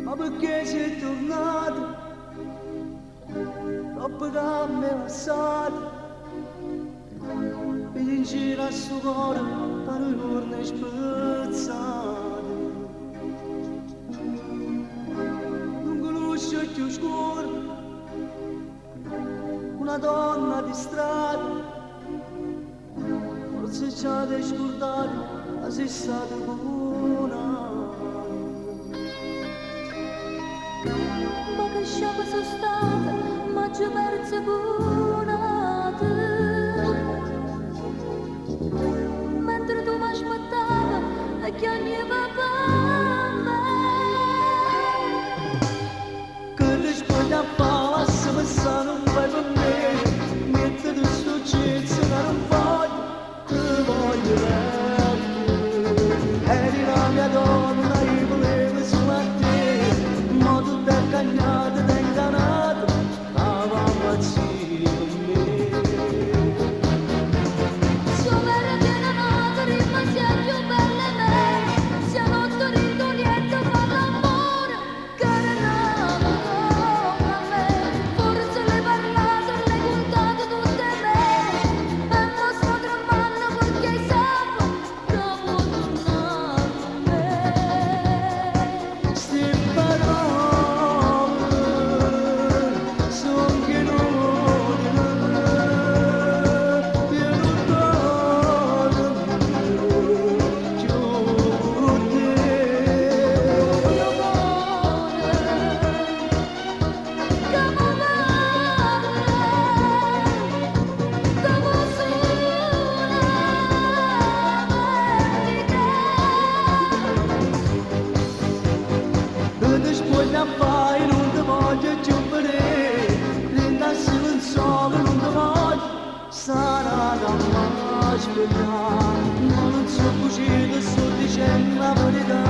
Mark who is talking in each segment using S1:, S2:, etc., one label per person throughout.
S1: ma perché sei tornato? Troppe gambe passate, e in giro a suo cuore per urne spezzate. Non conosce più scorno, una donna di strada, forse ci ha scordato, ma sei stata buona.
S2: Ma che sciocco sono stata, ma ci perse buonate. Mentre tu mi aspettavi e chiamava me.
S1: Che rispondi a fare se mi sa non vai per me. Niente di sto genzo che non voglio, che voglio vederti. Eri la mia donna, io volevo solo a te. Ma tu t'hai ingannata, t'hai ingannato, stava impazzire per me.
S2: Sovere che non ho rimasi più belle me. Se non ti rido niente fa l'amore, che non come a me. Forse le parlato, le contate tutte me. E mo sto tremando perché sapevo che vuoi tornare a me.
S1: Ste parole son che non vogliono, io non voglio più te.
S2: Io voglio che mi parli, come
S1: E depois da fai non ti voglio più vedere, rinda silenziosa non ti voglio, sarà da mai svegliare, ma non so cucito, sto dicendo la verità,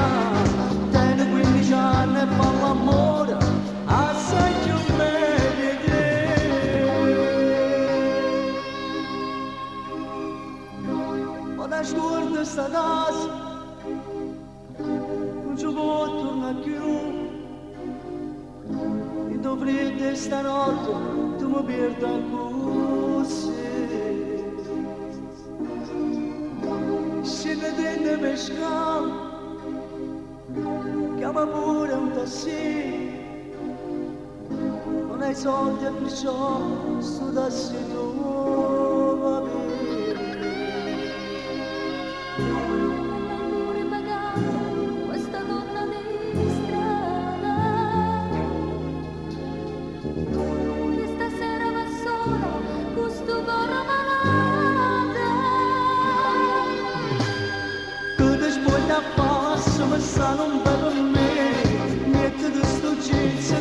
S1: tieni 15 anni e fa l'amore, assai più meglio di te. Ma da scorda sta casa, non ci può tornare più. E dovrete stanotte tu mi perda così. Scendete per scala, chiama pure un tassì. Non hai soldi e perciò sto tassì non va bene.
S2: pure pagata questa donna di strada che stasera va sola con sto cuore malato.
S1: Che ti spoglia a fare, se mi sa non vai per me, niente di sto genzo